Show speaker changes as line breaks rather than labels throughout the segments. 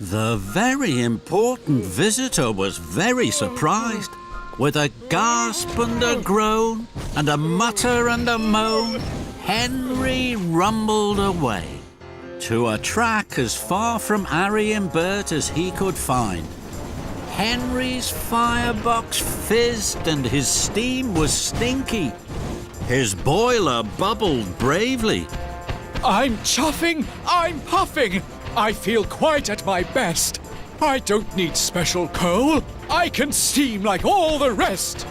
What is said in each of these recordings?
The very important visitor was very surprised. With a gasp and a groan, and a mutter and a moan, Henry rumbled away to a track as far from Harry and Bert as he could find. Henry's firebox fizzed and his steam was stinky. His boiler bubbled bravely.
I'm chuffing, I'm puffing. I feel quite at my best. I don't need special coal. I can steam like all the rest.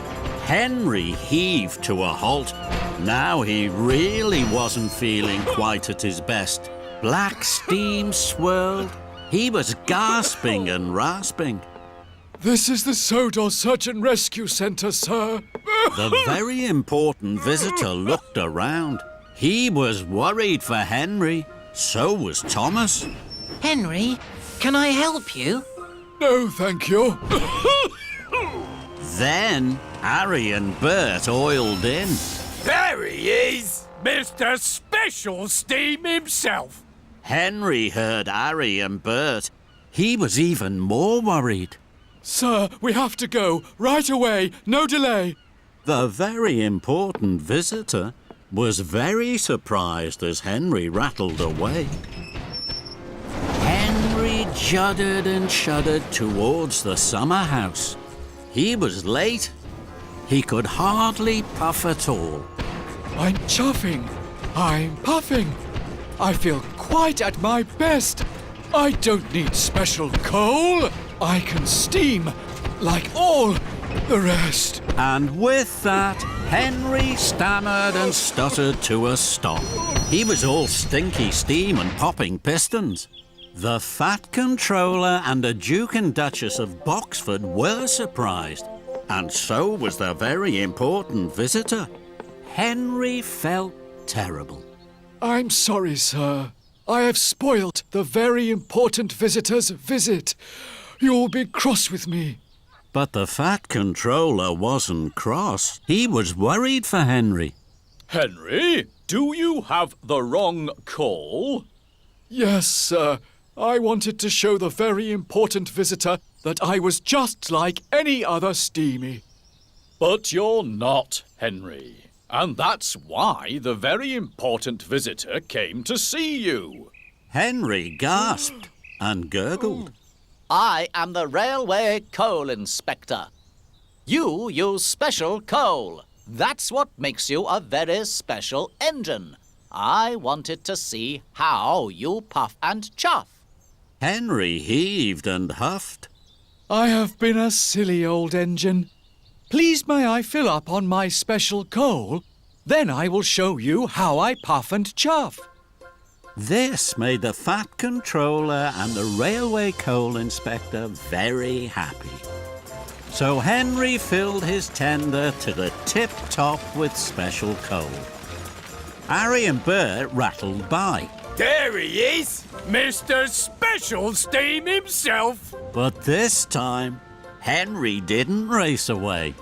Henry heaved to a halt. Now he really wasn't feeling quite at his best. Black steam swirled. He was gasping and rasping.
This is the Sodor Search and Rescue Centre, sir.
The very important visitor looked around. He was worried for Henry. So was Thomas.
Henry, can I help you?
No, thank you.
Then Harry and Bert oiled in.
There he is! Mr. Special Steam himself!
Henry heard Harry and Bert. He was even more worried.
Sir, we have to go. Right away. No delay.
The very important visitor was very surprised as Henry rattled away. Henry juddered and shuddered towards the summer house. He was late. He could hardly puff at all.
I'm chuffing. I'm puffing. I feel quite at my best. I don't need special coal. I can steam like all the rest.
And with that, Henry stammered and stuttered to a stop. He was all stinky steam and popping pistons. The Fat Controller and the Duke and Duchess of Boxford were surprised, and so was the very important visitor. Henry felt terrible.
I'm sorry, sir. I have spoilt the very important visitor's visit. You'll be cross with me.
But the Fat Controller wasn't cross. He was worried for Henry.
Henry, do you have the wrong coal?
Yes, sir. I wanted to show the very important visitor that I was just like any other steamy.
But you're not, Henry. And that's why the very important visitor came to see you.
Henry gasped and gurgled.
I am the Railway Coal Inspector. You use special coal. That's what makes you a very special engine. I wanted to see how you puff and chuff.
Henry heaved and huffed.
I have been a silly old engine. Please may I fill up on my special coal? Then I will show you how I puff and chuff.
This made the Fat Controller and the Railway Coal Inspector very happy. So Henry filled his tender to the tip-top with special coal. Harry and Bert rattled by.
There he is! Mr. Special Steam himself!
But this time, Henry didn't race away.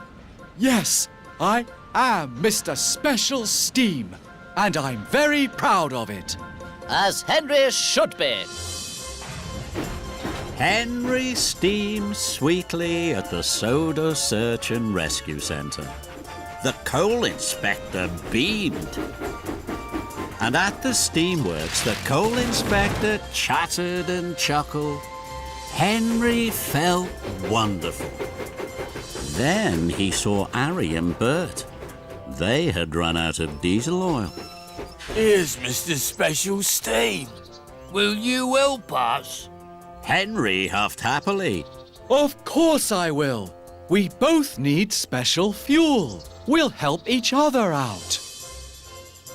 Yes, I am Mr. Special Steam, and I'm very proud of it.
As Henry should be.
Henry steamed sweetly at the Soda Search and Rescue Centre. The coal inspector beamed. And at the steamworks, the coal inspector chattered and chuckled. Henry felt wonderful. Then he saw Harry and Bert. They had run out of diesel oil.
Here's Mr. Special Steam. Will you help us?
Henry huffed happily.
Of course I will. We both need special fuel. We'll help each other out.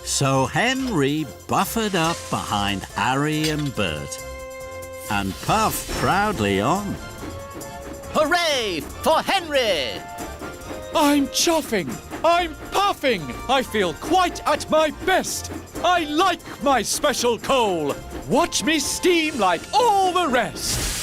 So Henry buffered up behind Harry and Bert and puffed proudly on.
Hooray for Henry!
I'm chuffing. I'm puffing. I feel quite at my best. I like my special coal. Watch me steam like all the rest.